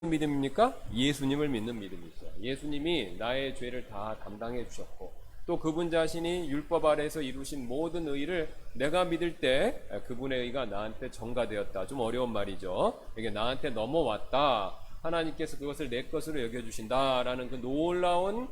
믿음입니까? 예수님을 믿는 믿음이죠. 예수님이 나의 죄를 다 담당해 주셨고 또 그분 자신이 율법 아래에서 이루신 모든 의를 내가 믿을 때 그분의 의가 나한테 전가되었다. 좀 어려운 말이죠. 이게 나한테 넘어왔다. 하나님께서 그것을 내 것으로 여겨주신다라는 그 놀라운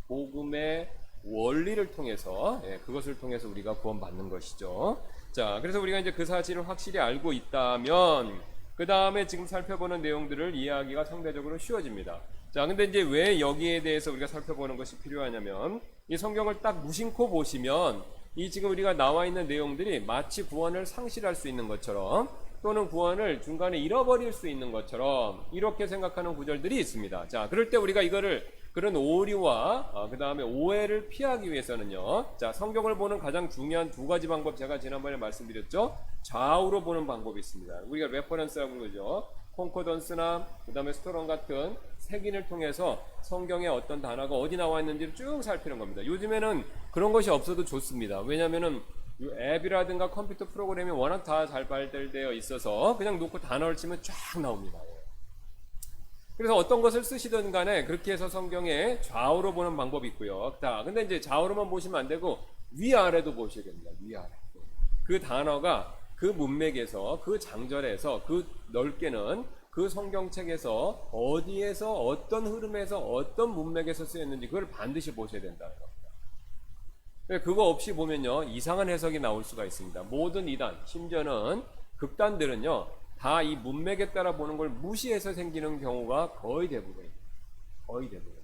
복음의 원리를 통해서 그것을 통해서 우리가 구원받는 것이죠. 자, 그래서 우리가 이제 그 사실을 확실히 알고 있다면 그 다음에 지금 살펴보는 내용들을 이해하기가 상대적으로 쉬워집니다. 자, 근데 이제 왜 여기에 대해서 우리가 살펴보는 것이 필요하냐면 이 성경을 딱 무심코 보시면 이 지금 우리가 나와 있는 내용들이 마치 구원을 상실할 수 있는 것처럼 또는 구원을 중간에 잃어버릴 수 있는 것처럼 이렇게 생각하는 구절들이 있습니다. 자, 그럴 때 우리가 이거를 그런 오류와 그 다음에 오해를 피하기 위해서는요. 자, 성경을 보는 가장 중요한 두 가지 방법 제가 지난번에 말씀드렸죠. 좌우로 보는 방법이 있습니다. 우리가 레퍼런스라고 그러죠. 콘코던스나 그 다음에 스토론 같은 색인을 통해서 성경의 어떤 단어가 어디 나와 있는지를 쭉 살피는 겁니다. 요즘에는 그런 것이 없어도 좋습니다. 왜냐하면은 앱이라든가 컴퓨터 프로그램이 워낙 다 잘 발달되어 있어서 그냥 놓고 단어를 치면 쫙 나옵니다. 그래서 어떤 것을 쓰시든 간에 그렇게 해서 성경에 좌우로 보는 방법이 있고요. 자, 근데 이제 좌우로만 보시면 안 되고 위아래도 보셔야 됩니다. 위아래. 그 단어가 그 문맥에서, 그 장절에서, 그 넓게는 그 성경책에서 어디에서 어떤 흐름에서 어떤 문맥에서 쓰였는지 그걸 반드시 보셔야 된다는 겁니다. 그거 없이 보면요, 이상한 해석이 나올 수가 있습니다. 모든 이단, 심지어는 극단들은요, 다 이 문맥에 따라 보는 걸 무시해서 생기는 경우가 거의 대부분입니다. 거의 대부분.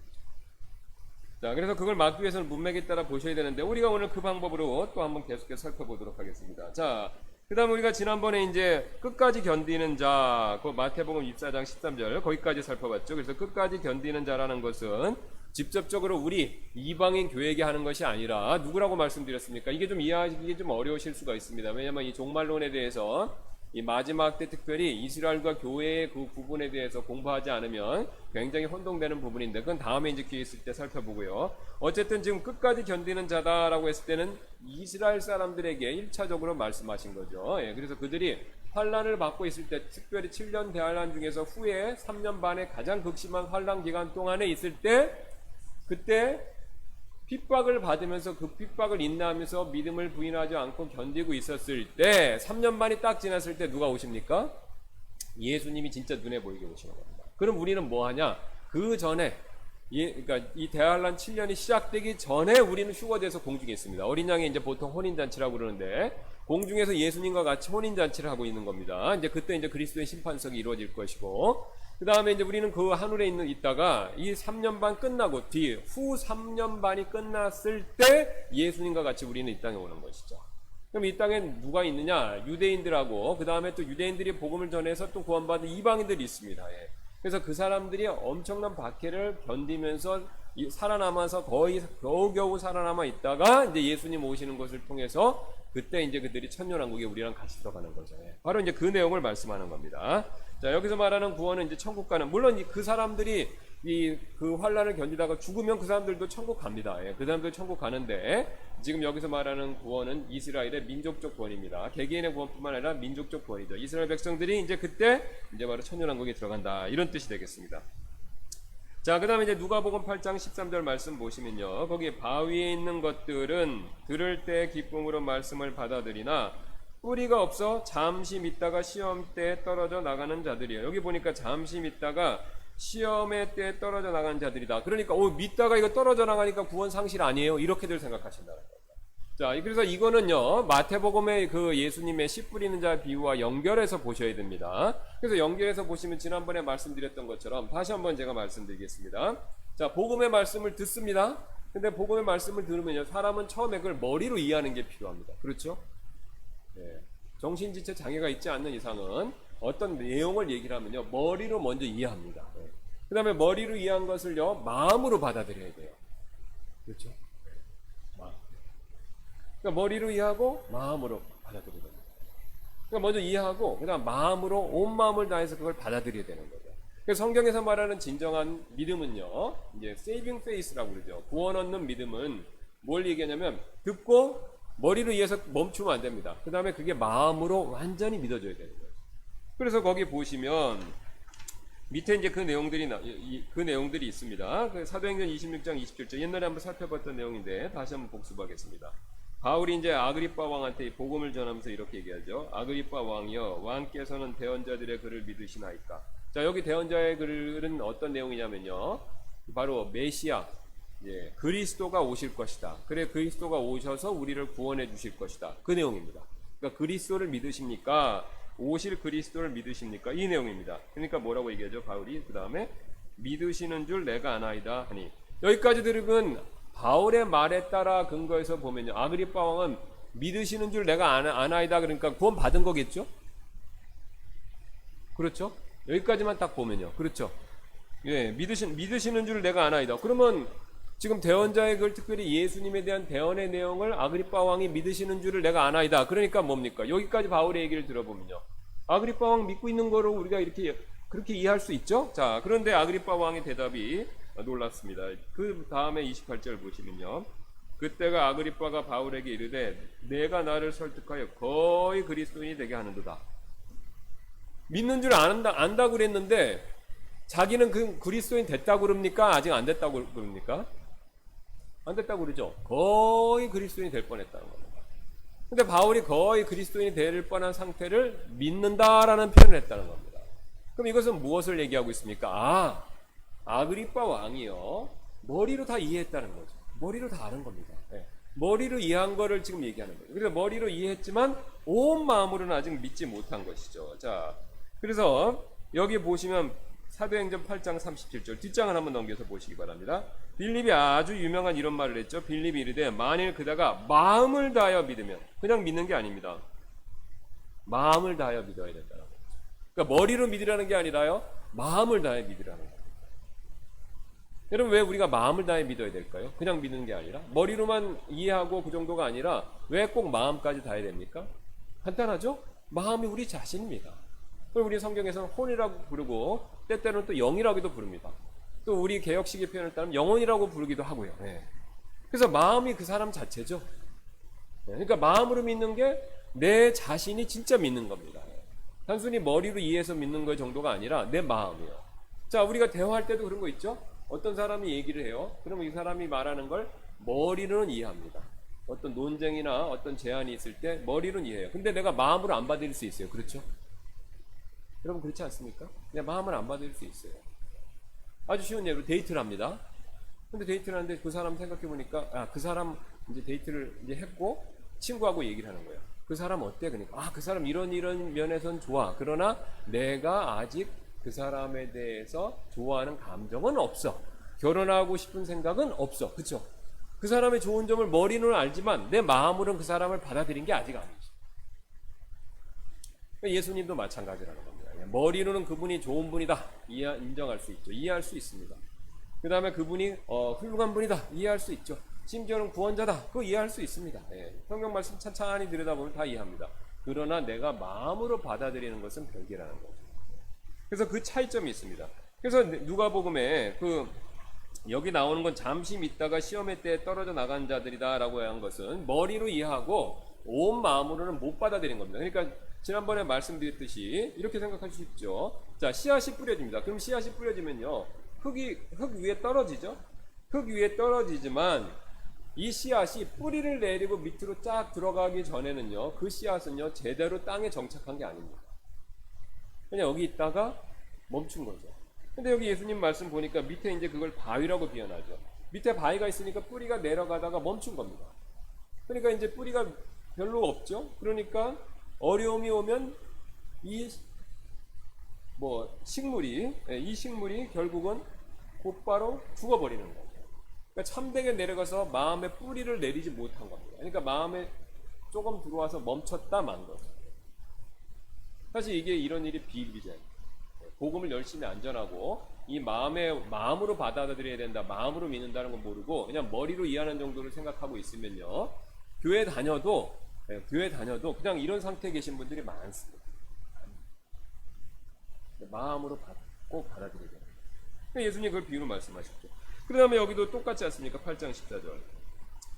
자, 그래서 그걸 막기 위해서는 문맥에 따라 보셔야 되는데 우리가 오늘 그 방법으로 또 한번 계속해서 살펴보도록 하겠습니다. 자, 그 다음 우리가 지난번에 이제 끝까지 견디는 자, 그 마태복음 24장 13절 거기까지 살펴봤죠. 그래서 끝까지 견디는 자라는 것은 직접적으로 우리 이방인 교회에게 하는 것이 아니라 누구라고 말씀드렸습니까? 이게 좀 이해하기 좀 어려우실 수가 있습니다. 왜냐하면 이 종말론에 대해서 이 마지막 때 특별히 이스라엘과 교회의 그 부분에 대해서 공부하지 않으면 굉장히 혼동되는 부분인데 그건 다음에 이제 기회 있을 때 살펴보고요. 어쨌든 지금 끝까지 견디는 자다라고 했을 때는 이스라엘 사람들에게 1차적으로 말씀하신 거죠. 예, 그래서 그들이 환란을 받고 있을 때 특별히 7년 대환란 중에서 후에 3년 반의 가장 극심한 환란 기간 동안에 있을 때 그때 핍박을 받으면서 그 핍박을 인내하면서 믿음을 부인하지 않고 견디고 있었을 때 3년 반이 딱 지났을 때 누가 오십니까? 예수님이 진짜 눈에 보이게 오시는 겁니다. 그럼 우리는 뭐 하냐? 그 전에 그러니까 이 대환란 7년이 시작되기 전에 우리는 휴거돼서 공중에 있습니다. 어린 양이 이제 보통 혼인잔치라고 그러는데 공중에서 예수님과 같이 혼인잔치를 하고 있는 겁니다. 이제 그때 이제 그리스도의 심판석이 이루어질 것이고 그 다음에 이제 우리는 그 하늘에 있다가 이 3년 반 끝나고 후 3년 반이 끝났을 때 예수님과 같이 우리는 이 땅에 오는 것이죠. 그럼 이 땅에 누가 있느냐? 유대인들하고 그 다음에 또 유대인들이 복음을 전해서 또 구원받은 이방인들이 있습니다. 예. 그래서 그 사람들이 엄청난 박해를 견디면서 살아남아서 거의 겨우겨우 살아남아 있다가 이제 예수님 오시는 것을 통해서 그때 이제 그들이 천년왕국에 우리랑 같이 들어가는 거죠. 예. 바로 이제 그 내용을 말씀하는 겁니다. 자, 여기서 말하는 구원은 이제 천국 가는, 물론 그 사람들이 그 환란을 견디다가 죽으면 그 사람들도 천국 갑니다. 예, 그 사람들 천국 가는데 지금 여기서 말하는 구원은 이스라엘의 민족적 구원입니다. 개개인의 구원뿐만 아니라 민족적 구원이죠. 이스라엘 백성들이 이제 그때 이제 바로 천년왕국에 들어간다 이런 뜻이 되겠습니다. 자, 그 다음에 이제 누가복음 8장 13절 말씀 보시면요, 거기 바위에 있는 것들은 들을 때 기쁨으로 말씀을 받아들이나 뿌리가 없어 잠시 믿다가 시험 때에 떨어져 나가는 자들이에요. 여기 보니까 잠시 믿다가 시험의 때에 떨어져 나가는 자들이다. 그러니까 믿다가 이거 떨어져 나가니까 구원 상실 아니에요? 이렇게들 생각하신다는 거예요. 자, 그래서 이거는요, 마태복음의 그 예수님의 씨 뿌리는 자 비유와 연결해서 보셔야 됩니다. 그래서 연결해서 보시면 지난번에 말씀드렸던 것처럼 다시 한번 제가 말씀드리겠습니다. 자, 복음의 말씀을 듣습니다. 근데 복음의 말씀을 들으면요, 사람은 처음에 그걸 머리로 이해하는 게 필요합니다. 그렇죠? 네. 정신지체 장애가 있지 않는 이상은 어떤 내용을 얘기를 하면요, 머리로 먼저 이해합니다. 네. 그 다음에 머리로 이해한 것을요, 마음으로 받아들여야 돼요. 그렇죠? 그러니까 머리로 이해하고 마음으로 받아들여야 됩니다. 그러니까 먼저 이해하고 그다음 마음으로 온 마음을 다해서 그걸 받아들여야 되는 거죠. 그래서 성경에서 말하는 진정한 믿음은요, 이제 saving faith라고 그러죠. 구원 얻는 믿음은 뭘 얘기하냐면 듣고 머리로 이해해서 멈추면 안 됩니다. 그 다음에 그게 마음으로 완전히 믿어져야 되는 거예요. 그래서 거기 보시면 밑에 이제 그 내용들이 있습니다. 그 사도행전 26장 27절 옛날에 한번 살펴봤던 내용인데 다시 한번 복습하겠습니다. 바울이 이제 아그리빠 왕한테 이 복음을 전하면서 이렇게 얘기하죠. 아그리빠 왕이여, 왕께서는 대언자들의 글을 믿으시나이까. 자, 여기 대언자의 글은 어떤 내용이냐면요, 바로 메시아, 그리스도가 오실 것이다. 그래, 그리스도가 오셔서 우리를 구원해 주실 것이다. 그 내용입니다. 그러니까 그리스도를 믿으십니까? 오실 그리스도를 믿으십니까? 이 내용입니다. 그러니까 뭐라고 얘기하죠? 바울이 그 다음에 믿으시는 줄 내가 아나이다 하니, 여기까지 들으면 바울의 말에 따라 근거해서 보면요, 아그리빠 왕은 믿으시는 줄 내가 아나이다, 그러니까 구원 받은 거겠죠? 그렇죠? 여기까지만 딱 보면요, 그렇죠? 예, 믿으시는 줄 내가 아나이다. 그러면 지금 대언자의 글, 특별히 예수님에 대한 대언의 내용을 아그리빠 왕이 믿으시는 줄을 내가 아나이다. 그러니까 뭡니까? 여기까지 바울의 얘기를 들어보면요, 아그리빠 왕 믿고 있는 거로 우리가 이렇게 그렇게 이해할 수 있죠? 자, 그런데 아그리빠 왕의 대답이 놀랍습니다. 그 다음에 28절 보시면요, 그때가 아그리빠가 바울에게 이르되 내가 나를 설득하여 거의 그리스도인이 되게 하는도다. 믿는 줄 안다 그랬는데 자기는 그 그리스도인 됐다고 그럽니까? 아직 안 됐다고 그럽니까? 안 됐다고 그러죠. 거의 그리스도인이 될 뻔했다는 겁니다. 근데 바울이 거의 그리스도인이 될 뻔한 상태를 믿는다라는 표현을 했다는 겁니다. 그럼 이것은 무엇을 얘기하고 있습니까? 아그리빠 왕이요, 머리로 다 이해했다는 거죠. 머리로 다 아는 겁니다. 네. 머리로 이해한 거를 지금 얘기하는 거예요. 그래서 머리로 이해했지만 온 마음으로는 아직 믿지 못한 것이죠. 자, 그래서 여기 보시면 사도행전 8장 37절 뒷장을 한번 넘겨서 보시기 바랍니다. 빌립이 아주 유명한 이런 말을 했죠. 빌립이 이르되 만일 그다가 마음을 다하여 믿으면, 그냥 믿는 게 아닙니다. 마음을 다하여 믿어야 된다는 거죠. 그러니까 머리로 믿으라는 게 아니라요, 마음을 다하여 믿으라는 거예요. 여러분, 왜 우리가 마음을 다해 믿어야 될까요? 그냥 믿는 게 아니라 머리로만 이해하고 그 정도가 아니라 왜 꼭 마음까지 다해야 됩니까? 간단하죠? 마음이 우리 자신입니다. 그리고 우리 성경에서는 혼이라고 부르고 때때로는 또 영이라고도 부릅니다. 또 우리 개역식의 표현을 따르면 영혼이라고 부르기도 하고요. 네. 그래서 마음이 그 사람 자체죠. 네. 그러니까 마음으로 믿는 게 내 자신이 진짜 믿는 겁니다. 단순히 머리로 이해해서 믿는 것 정도가 아니라 내 마음이요. 자, 우리가 대화할 때도 그런 거 있죠? 어떤 사람이 얘기를 해요. 그러면 이 사람이 말하는 걸 머리로는 이해합니다. 어떤 논쟁이나 어떤 제안이 있을 때 머리로는 이해해요. 근데 내가 마음으로 안 받아들일 수 있어요. 그렇죠? 여러분, 그렇지 않습니까? 내 마음을 안 받아들일 수 있어요. 아주 쉬운 예로 데이트를 합니다. 근데 데이트를 하는데 그 사람 생각해 보니까, 그 사람 이제 데이트를 이제 했고 친구하고 얘기를 하는 거예요. 그 사람 어때? 그러니까 그 사람 이런 면에선 좋아. 그러나 내가 아직 그 사람에 대해서 좋아하는 감정은 없어. 결혼하고 싶은 생각은 없어. 그렇죠? 그 사람의 좋은 점을 머리로는 알지만 내 마음으로는 그 사람을 받아들인 게 아직 아니죠. 예수님도 마찬가지라는 겁니다. 머리로는 그분이 좋은 분이다, 인정할 수 있죠. 이해할 수 있습니다. 그 다음에 그분이 훌륭한 분이다, 이해할 수 있죠. 심지어는 구원자다, 그거 이해할 수 있습니다. 성경 말씀 찬찬히 들여다보면 다 이해합니다. 그러나 내가 마음으로 받아들이는 것은 별개라는 거죠. 그래서 그 차이점이 있습니다. 그래서 누가복음에 여기 나오는 건 잠시 믿다가 시험의 때에 떨어져 나간 자들이다라고 한 것은 머리로 이해하고 온 마음으로는 못 받아들인 겁니다. 그러니까 지난번에 말씀드렸듯이 이렇게 생각할 수 있죠. 자, 씨앗이 뿌려집니다. 그럼 씨앗이 뿌려지면요, 흙 위에 떨어지죠. 흙 위에 떨어지지만 이 씨앗이 뿌리를 내리고 밑으로 쫙 들어가기 전에는요, 그 씨앗은요 제대로 땅에 정착한 게 아닙니다. 그냥 여기 있다가 멈춘 거죠. 근데 여기 예수님 말씀 보니까 밑에 이제 그걸 바위라고 표현하죠. 밑에 바위가 있으니까 뿌리가 내려가다가 멈춘 겁니다. 그러니까 이제 뿌리가 별로 없죠. 그러니까 어려움이 오면 이 식물이 결국은 곧바로 죽어버리는 거죠. 그러니까 참되게 내려가서 마음에 뿌리를 내리지 못한 겁니다. 그러니까 마음에 조금 들어와서 멈췄다 만 거죠. 사실 이게 이런 일이 비일비재입니다. 복음을 열심히 안전하고 이 마음으로 받아들여야 된다, 마음으로 믿는다는 건 모르고 그냥 머리로 이해하는 정도를 생각하고 있으면요, 교회 다녀도 그냥 이런 상태에 계신 분들이 많습니다. 마음으로 꼭 받아들여야 됩니다. 예수님 그걸 비유로 말씀하셨죠. 그 다음에 여기도 똑같지 않습니까? 8장 14절.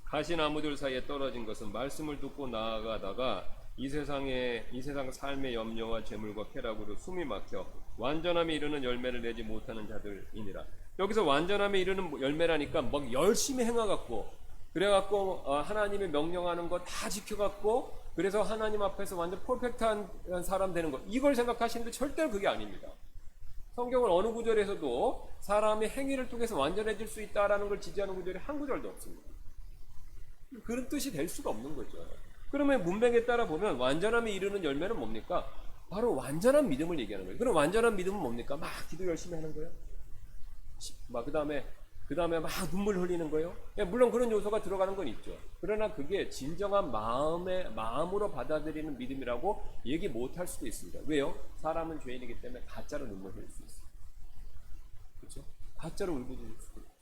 가시나무들 사이에 떨어진 것은 말씀을 듣고 나아가다가 이 세상 삶의 염려와 재물과 쾌락으로 숨이 막혀 완전함에 이르는 열매를 내지 못하는 자들이니라. 여기서 완전함에 이르는 열매라니까 막 열심히 행해갖고 그래갖고 하나님이 명령하는 거 다 지켜갖고 그래서 하나님 앞에서 완전 퍼펙트한 사람 되는 거, 이걸 생각하시는데 절대로 그게 아닙니다. 성경은 어느 구절에서도 사람의 행위를 통해서 완전해질 수 있다라는 걸 지지하는 구절이 한 구절도 없습니다. 그런 뜻이 될 수가 없는 거죠. 그러면 문맥에 따라 보면 완전함에 이르는 열매는 뭡니까? 바로 완전한 믿음을 얘기하는 거예요. 그럼 완전한 믿음은 뭡니까? 막 기도 열심히 하는 거예요. 막 그다음에 막 눈물 흘리는 거예요. 물론 그런 요소가 들어가는 건 있죠. 그러나 그게 진정한 마음으로 받아들이는 믿음이라고 얘기 못할 수도 있습니다. 왜요? 사람은 죄인이기 때문에 가짜로 눈물 흘릴 수 있어요. 그렇죠? 가짜로 울부짖을 수도 있죠.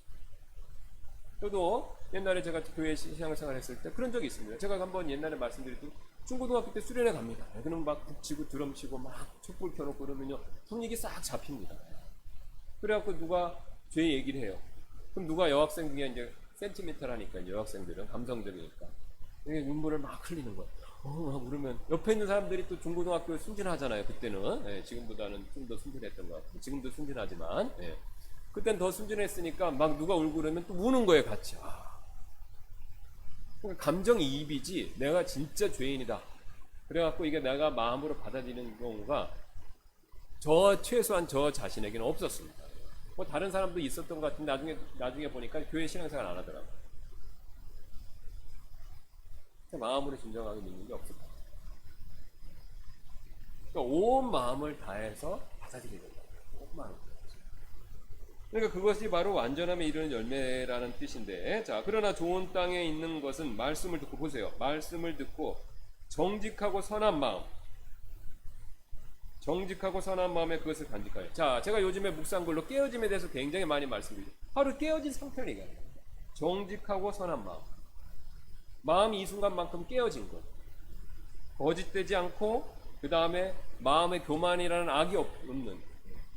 저도 옛날에 제가 교회 신앙생활 했을 때 그런 적이 있습니다. 제가 한번 옛날에 말씀드렸던 중고등학교 때 수련회 갑니다. 그러면 막 북치고 드럼 치고 막 촛불 켜놓고 그러면요 분위기 싹 잡힙니다. 그래갖고 누가 죄 얘기를 해요. 그럼 누가 여학생 중에 이제 센티멘탈하니까 여학생들은 감성적이니까 눈물을 막 흘리는 거예요. 막 울으면 옆에 있는 사람들이 또 중고등학교 순진하잖아요. 그때는 지금보다는 좀 더 순진했던 것 같아요. 지금도 순진하지만 그땐 더 순진했으니까 막 누가 울고 그러면 또 우는 거예요, 같이. 그러니까 감정이입이지 내가 진짜 죄인이다. 그래갖고 이게 내가 마음으로 받아들이는 경우가 최소한 저 자신에게는 없었습니다. 뭐 다른 사람도 있었던 것 같은데 나중에 보니까 교회 신앙생활 안 하더라고요. 마음으로 진정하게 믿는 게 없었다. 그러니까 온 마음을 다해서 받아들이는 거예요. 온 마음을. 그러니까 그것이 바로 완전함에 이르는 열매라는 뜻인데, 자, 그러나 좋은 땅에 있는 것은 말씀을 듣고, 보세요. 말씀을 듣고 정직하고 선한 마음에 그것을 간직하여. 자, 제가 요즘에 묵상글로 깨어짐에 대해서 굉장히 많이 말씀드리죠. 바로 깨어진 상태를 얘기하는 거예요. 정직하고 선한 마음이 이 순간만큼 깨어진 것, 거짓되지 않고 그 다음에 마음의 교만이라는 악이 없는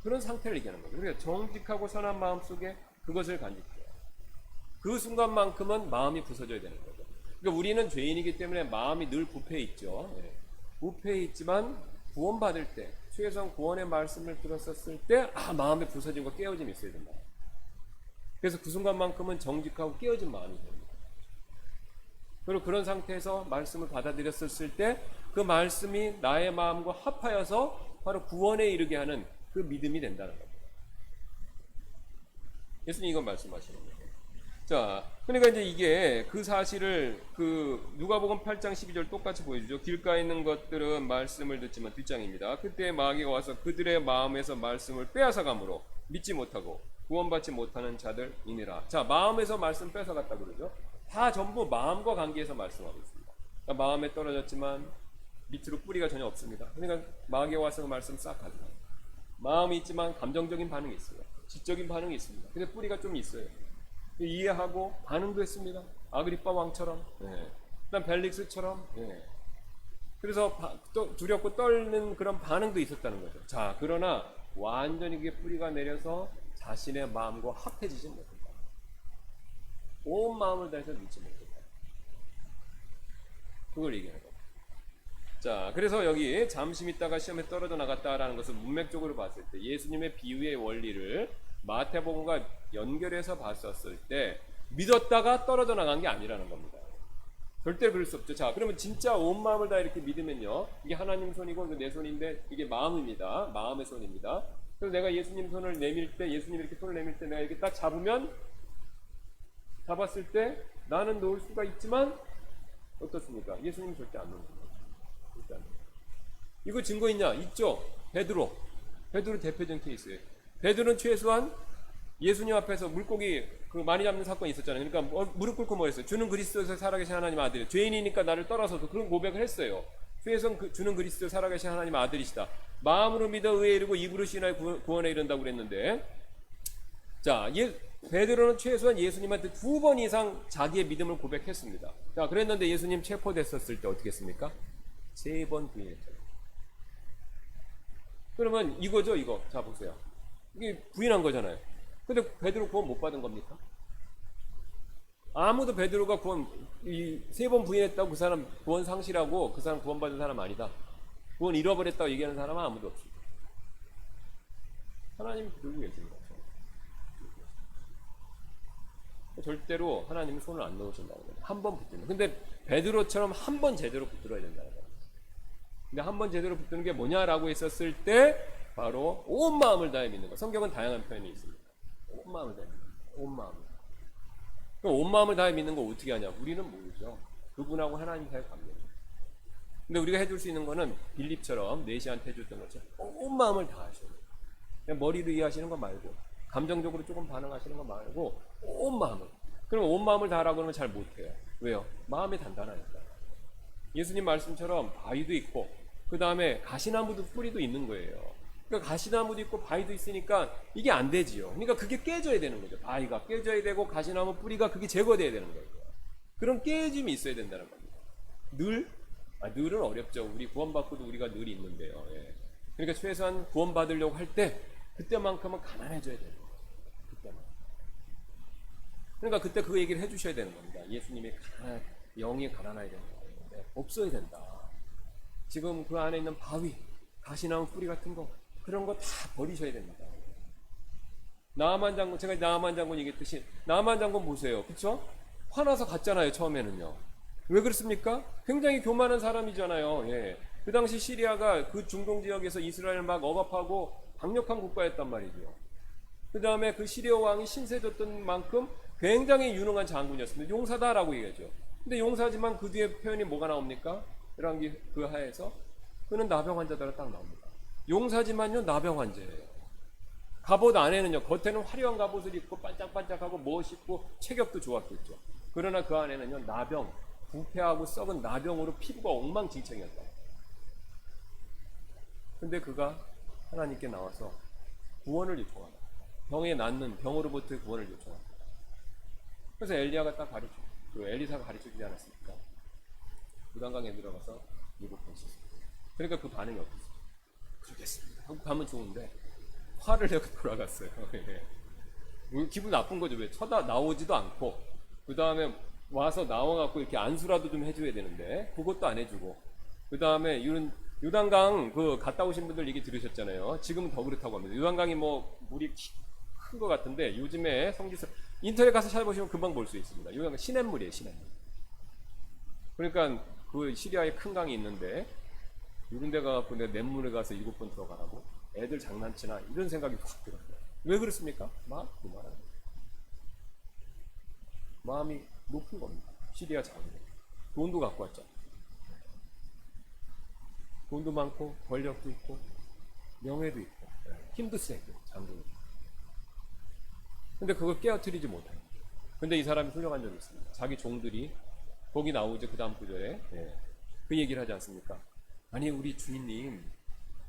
그런 상태를 얘기하는 거예요. 그러니까 정직하고 선한 마음 속에 그것을 간직해요. 그 순간만큼은 마음이 부서져야 되는 거죠. 그러니까 우리는 죄인이기 때문에 마음이 늘 부패해 있죠. 부패해 있지만 구원받을 때, 최소한 구원의 말씀을 들었었을 때 마음의 부서짐과 깨어짐이 있어야 된다. 그래서 그 순간만큼은 정직하고 깨어진 마음이 됩니다. 그리고 그런 상태에서 말씀을 받아들였었을 때 그 말씀이 나의 마음과 합하여서 바로 구원에 이르게 하는 그 믿음이 된다는 겁니다. 예수님 이건 말씀하시는 거예요. 자, 그러니까 이제 이게 그 사실을 누가복음 8장 12절 똑같이 보여주죠. 길가에 있는 것들은 말씀을 듣지만 뒷장입니다. 그때 마귀가 와서 그들의 마음에서 말씀을 빼앗아가므로 믿지 못하고 구원받지 못하는 자들이니라. 자, 마음에서 말씀 뺏어갔다 그러죠. 다 전부 마음과 관계에서 말씀하고 있습니다. 그러니까 마음에 떨어졌지만 밑으로 뿌리가 전혀 없습니다. 그러니까 마귀가 와서 그 말씀 싹 가져가요. 마음이 있지만 감정적인 반응이 있어요. 지적인 반응이 있습니다. 근데 뿌리가 좀 있어요. 이해하고 반응도 했습니다. 아그리빠 왕처럼, 그다음 벨릭스처럼. 그래서 두렵고 떨는 그런 반응도 있었다는 거죠. 자, 그러나 완전히 그게 뿌리가 내려서 자신의 마음과 합해지지 못했다. 온 마음을 다해서 믿지 못했다. 그걸 얘기하는 거예요. 자, 그래서 여기 잠시 있다가 시험에 떨어져 나갔다라는 것은 문맥적으로 봤을 때 예수님의 비유의 원리를 마태복음과 연결해서 봤었을 때 믿었다가 떨어져 나간 게 아니라는 겁니다. 절대 그럴 수 없죠. 자, 그러면 진짜 온 마음을 다 이렇게 믿으면요, 이게 하나님 손이고 내 손인데 이게 마음입니다. 마음의 손입니다. 그래서 내가 예수님 손을 내밀 때, 예수님 이렇게 손을 내밀 때 내가 이렇게 딱 잡았을 때 나는 놓을 수가 있지만 어떻습니까? 예수님 절대 안 놓는 거죠. 절대 안 놓는 거죠. 이거 증거 있냐? 있죠. 베드로 대표적인 케이스예요. 베드로는 최소한 예수님 앞에서 물고기 많이 잡는 사건이 있었잖아요. 그러니까 무릎 꿇고 뭐 했어요? 주는 그리스도에서 살아계신 하나님 아들이에요. 죄인이니까 나를 떠나서도 그런 고백을 했어요. 최소한 주는 그리스도 살아계신 하나님 아들이시다. 마음으로 믿어 의에 이르고 입으로 신하여 구원에 이른다고 그랬는데, 자, 베드로는 최소한 예수님한테 2번 이상 자기의 믿음을 고백했습니다. 자, 그랬는데 예수님 체포됐었을 때 어떻게 했습니까? 3번 부인했잖아요. 그러면 이거죠, 이거. 자, 보세요. 이게 부인한 거잖아요. 근데 베드로 구원 못 받은 겁니까? 아무도 베드로가 구원, 3번 부인했다고 그 사람 구원 상실하고 그 사람 구원 받은 사람 아니다. 구원 잃어버렸다고 얘기하는 사람은 아무도 없습니다. 하나님 들고 계신 거죠. 절대로 하나님은 손을 안 넣으신다는 거예요. 한 번 붙들면. 근데 베드로처럼 한 번 제대로 붙들어야 된다는 거예요. 근데 한 번 제대로 붙드는 게 뭐냐라고 했었을 때 바로 온 마음을 다해 믿는 거. 성경은 다양한 표현이 있습니다. 온 마음을 다해 믿는 거. 온 마음을. 그럼 온 마음을 다해 믿는 거 어떻게 하냐? 우리는 모르죠. 그분하고 하나님 사이 관계죠. 근데 우리가 해줄 수 있는 거는 빌립처럼 네시한테 해줬던 것처럼 온 마음을 다하셔야 돼요. 그냥 머리로 이해하시는 거 말고 감정적으로 조금 반응하시는 거 말고 온 마음을. 그럼 온 마음을 다하라고 하면 잘 못해요. 왜요? 마음이 단단하니까. 예수님 말씀처럼 바위도 있고 그 다음에 가시나무도 뿌리도 있는 거예요. 그러니까 가시나무도 있고 바위도 있으니까 이게 안 되지요. 그러니까 그게 깨져야 되는 거죠. 바위가 깨져야 되고 가시나무 뿌리가 그게 제거돼야 되는 거예요. 그런 깨짐이 있어야 된다는 겁니다. 늘은 어렵죠. 우리 구원받고도 우리가 늘 있는데요. 예. 그러니까 최소한 구원받으려고 할 때 그때만큼은 가난해져야 돼요. 그때만. 그러니까 그때 그 얘기를 해주셔야 되는 겁니다. 예수님이 영이 가난해야 된다. 없어야 된다. 지금 그 안에 있는 바위, 가시나무 뿌리 같은 거 그런 거 다 버리셔야 됩니다. 나아만 장군, 제가 나아만 장군 얘기했듯이 나아만 장군 보세요. 그쵸? 화나서 갔잖아요. 처음에는요. 왜 그렇습니까? 굉장히 교만한 사람이잖아요. 예. 그 당시 시리아가 그 중동 지역에서 이스라엘을 막 억압하고 강력한 국가였단 말이죠. 그 다음에 그 시리아 왕이 신세졌던 만큼 굉장히 유능한 장군이었습니다. 용사다라고 얘기하죠. 근데 용사지만 그 뒤에 표현이 뭐가 나옵니까? 열왕기 그 하에서 그는 나병 환자다라 딱 나옵니다. 용사지만요 나병 환자예요. 갑옷 안에는요 겉에는 화려한 갑옷을 입고 반짝반짝하고 멋있고 체격도 좋았겠죠. 그러나 그 안에는요 나병, 부패하고 썩은 나병으로 피부가 엉망진창이었다. 근데 그가 하나님께 나와서 구원을 요청하다. 병에 낫는 병으로부터 구원을 요청한다. 그래서 엘리야가 딱 가르쳐, 그 엘리사가 가르쳐주지 않았습니까? 무단강에 들어가서 7번 씻었어요. 그러니까 그 반응이 어땠어요? 그러겠습니다. 하고 가면 좋은데 화를 내고 돌아갔어요. 기분 나쁜 거죠. 왜? 쳐다 나오지도 않고 그 다음에 와서 나와갖고 이렇게 안수라도 좀 해줘야 되는데 그것도 안 해주고 그 다음에 요단강 그 갔다 오신 분들 얘기 들으셨잖아요. 지금은 더 그렇다고 합니다. 요단강이 뭐 물이 큰 것 같은데 요즘에 성지서 인터넷 가서 찾아보시면 금방 볼 수 있습니다. 요단강 시냇물이에요. 시냇물. 그러니까 그 시리아에 큰 강이 있는데 이런 데 가갖고 내가 냇물에 가서 7번 들어가라고 애들 장난치나 이런 생각이 확 들어요. 왜 그렇습니까? 그 말은 마음이 높은 겁니다. 시리아 장군 돈도 갖고 왔죠. 돈도 많고 권력도 있고 명예도 있고 힘도 세고 장군이. 근데 그걸 깨어뜨리지 못해요. 근데 이 사람이 훌륭한 점이 있습니다. 자기 종들이 거기 나오죠. 그 다음 구절에 그 얘기를 하지 않습니까? 아니 우리 주인님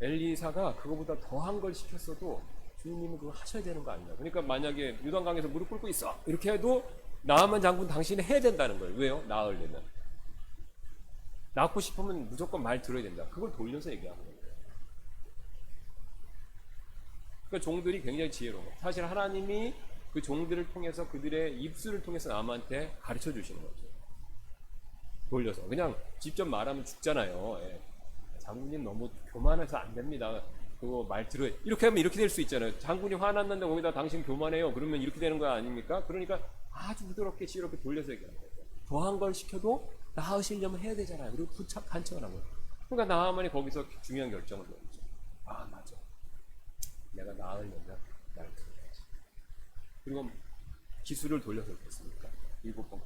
엘리사가 그거보다 더한 걸 시켰어도 주인님은 그거 하셔야 되는 거 아니냐. 그러니까 만약에 요단강에서 무릎 꿇고 있어 이렇게 해도 나아만 장군 당신이 해야 된다는 거예요. 왜요? 나으려면 낳고 싶으면 무조건 말 들어야 된다. 그걸 돌려서 얘기하는 거예요. 그러니까 종들이 굉장히 지혜로운 거예요. 사실 하나님이 그 종들을 통해서 그들의 입술을 통해서 남한테 가르쳐 주시는 거죠. 돌려서 그냥 직접 말하면 죽잖아요. 장군님 너무 교만해서 안 됩니다. 그거 말 들어요. 이렇게 하면 이렇게 될 수 있잖아요. 장군이 화났는데 거기다 당신 교만해요. 그러면 이렇게 되는 거 아닙니까? 그러니까 아주 부드럽게 지혜롭게 돌려서 얘기하는 거예요. 더한 걸 시켜도 나으시려면 해야 되잖아요. 그리고 부착 간청을 한 거예요. 그러니까 나아만이 거기서 중요한 결정을 내리죠. 아 맞아. 내가 나으려면 말 들어야지. 그리고 기술을 돌려서 했습니까? 7번.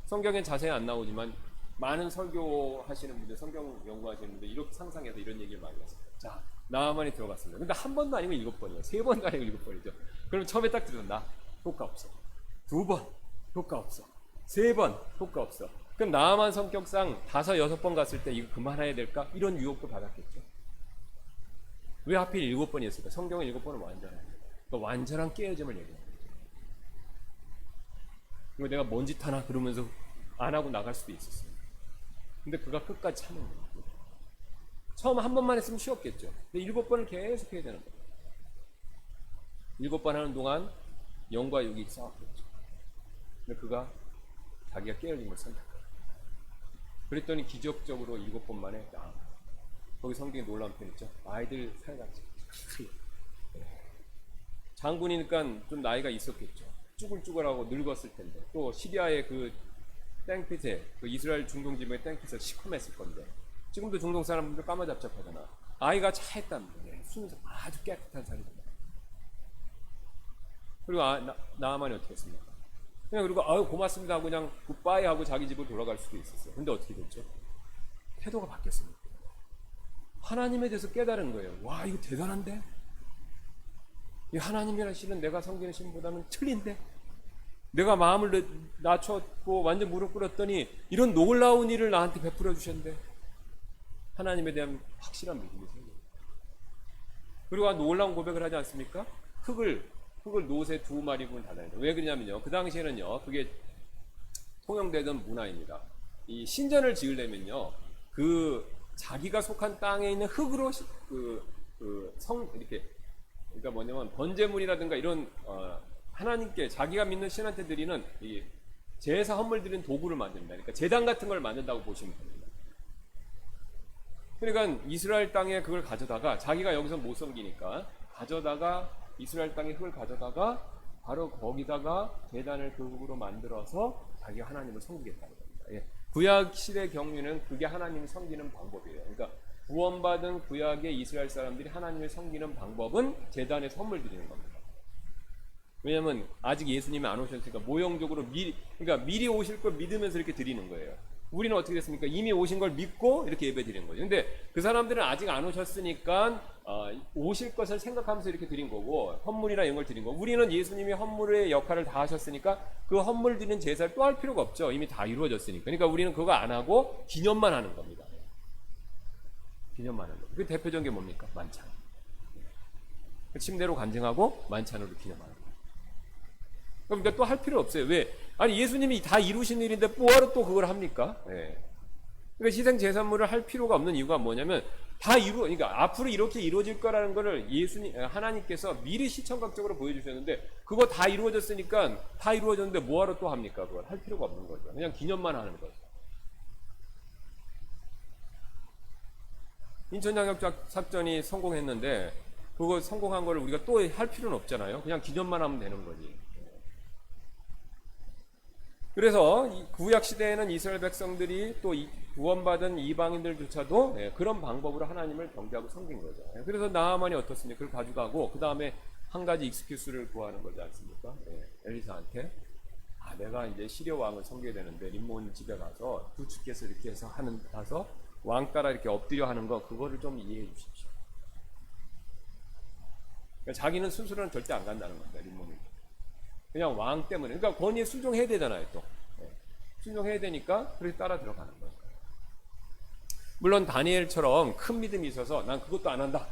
성경엔 자세히 안 나오지만 많은 설교하시는 분들, 성경 연구하시는 분들 이렇게 상상해서 이런 얘기를 많이 했어요. 자, 나아만이 들어갔습니다. 근데 한 번도 아니고 7번이에요. 3번도 아니고 7번이죠. 그럼 처음에 딱 들었나? 효과 없어. 2번, 효과 없어. 3번, 효과 없어. 그럼 나아만 성격상 5, 6번 갔을 때 이거 그만해야 될까? 이런 유혹도 받았겠죠. 왜 하필 7번이었을까? 성경은 7번은 완전해요. 그러니까 완전한 깨어짐을 얘기해요. 이거 내가 뭔 짓 하나 그러면서 안 하고 나갈 수도 있었어요. 근데 그가 끝까지 참은 거예요. 처음 한 번만 했으면 쉬웠겠죠. 근데 7번을 계속 해야 되는 거예요. 7번 하는 동안 영과 육이 싸웠겠죠. 근데 그가 자기가 깨어진 걸 선택해요. 그랬더니 기적적으로 7번 만에 거기 성경에 놀라운 편 있죠. 아이들 살아갔죠. 장군이니까 좀 나이가 있었겠죠. 쭈글쭈글하고 늙었을 텐데 또 시리아의 그 땡빛에 그 이스라엘 중동 지방의 땡빛에 시커맸을 건데 지금도 중동 사람들 까마잡잡하잖아. 아이가 차했답니다. 순수 아주 깨끗한 살입니다. 그리고 나아만이 어떻게 했습니까? 그냥 그리고 아유 고맙습니다 하고 그냥 굿바이 하고 자기 집으로 돌아갈 수도 있었어요. 근데 어떻게 됐죠? 태도가 바뀌었습니다. 하나님에 대해서 깨달은 거예요. 와 이거 대단한데? 이 하나님이라는 신은 내가 섬기는 신보다는 틀린데? 내가 마음을 낮췄고 완전 무릎 꿇었더니 이런 놀라운 일을 나한테 베풀어 주셨는데 하나님에 대한 확실한 믿음이 생겨요. 그리고 놀라운 고백을 하지 않습니까? 흙을 노새 2마리분 달아야 돼요. 왜 그러냐면요. 그 당시에는요. 그게 통용되던 문화입니다. 이 신전을 지으려면요. 그 자기가 속한 땅에 있는 흙으로 이렇게 그러니까 뭐냐면 번제물이라든가 이런 하나님께 자기가 믿는 신한테 드리는 이 제사 헌물 드리는 도구를 만듭니다. 그러니까 제단 같은 걸 만든다고 보시면 됩니다. 그러니까 이스라엘 땅에 그걸 가져다가 자기가 여기서 못 섬기니까 가져다가 이스라엘 땅에 흙을 가져다가 바로 거기다가 제단을 그 흙으로 만들어서 자기가 하나님을 섬기겠다는 겁니다. 예. 구약 시대 경륜은 그게 하나님을 섬기는 방법이에요. 그러니까 구원받은 구약의 이스라엘 사람들이 하나님을 섬기는 방법은 제단에 선물 드리는 겁니다. 왜냐하면 아직 예수님이 안 오셨으니까 모형적으로 미리 오실 걸 믿으면서 이렇게 드리는 거예요. 우리는 어떻게 됐습니까? 이미 오신 걸 믿고 이렇게 예배 드리는 거죠. 근데 그 사람들은 아직 안 오셨으니까 오실 것을 생각하면서 이렇게 드린 거고 헌물이나 이런 걸 드린 거고 우리는 예수님이 헌물의 역할을 다 하셨으니까 그 헌물 드리는 제사를 또 할 필요가 없죠. 이미 다 이루어졌으니까. 그러니까 우리는 그거 안 하고 기념만 하는 겁니다. 기념만 하는 거. 그 대표적인 게 뭡니까? 만찬. 침대로 간증하고 만찬으로 기념하는 거. 그러니까 또 할 필요 없어요. 왜? 아니 예수님이 다 이루신 일인데 뭐하러 또 그걸 합니까? 예. 그러니까 희생 제사물을 할 필요가 없는 이유가 뭐냐면 그러니까 앞으로 이렇게 이루어질 거라는 거를 하나님께서 미리 시청각적으로 보여주셨는데 그거 다 이루어졌으니까 다 이루어졌는데 뭐하러 또 합니까? 그걸 할 필요가 없는 거죠. 그냥 기념만 하는 거죠. 인천장혁작전이 성공했는데 그거 성공한 거를 우리가 또 할 필요는 없잖아요. 그냥 기념만 하면 되는 거지. 그래서 구약 시대에는 이스라엘 백성들이 또 구원받은 이방인들조차도 그런 방법으로 하나님을 경배하고 섬긴 거죠. 그래서 나아만이 어떻습니까? 그걸 가져가고 그 다음에 한 가지 익스큐스를 구하는 거지 않습니까? 엘리사한테 내가 이제 시리아 왕을 섬겨야 되는데 림몬 집에 가서 구축해서 이렇게 해서 가서 왕 따라 이렇게 엎드려 하는 거 그거를 좀 이해해 주십시오. 그러니까 자기는 스스로는 절대 안 간다는 겁니다. 림몬이. 그냥 왕 때문에. 그러니까 권위에 순종해야 되잖아요, 또. 순종해야 되니까 그렇게 따라 들어가는 거예요. 물론 다니엘처럼 큰 믿음이 있어서 난 그것도 안 한다.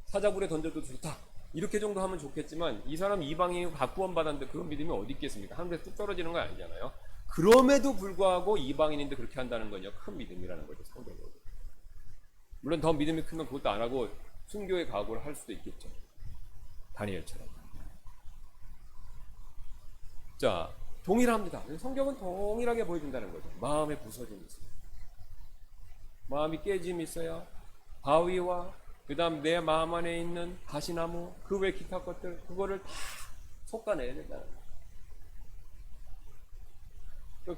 사자굴에 던져도 좋다. 이렇게 정도 하면 좋겠지만 이 사람 이방인이 구원 받았는데 그런 믿음이 어디 있겠습니까? 하늘에 뚝 떨어지는 건 아니잖아요. 그럼에도 불구하고 이방인인데 그렇게 한다는 건요. 큰 믿음이라는 거죠, 성경으로. 물론 더 믿음이 크면 그것도 안 하고 순교의 각오를 할 수도 있겠죠. 다니엘처럼. 자, 동일합니다. 성경은 동일하게 보여준다는 거죠. 마음의 부서짐이 있어요. 마음이 깨짐이 있어야 바위와 그 다음 내 마음 안에 있는 가시나무 그 외 기타 것들 그거를 다 솎아내야 된다는 거예요.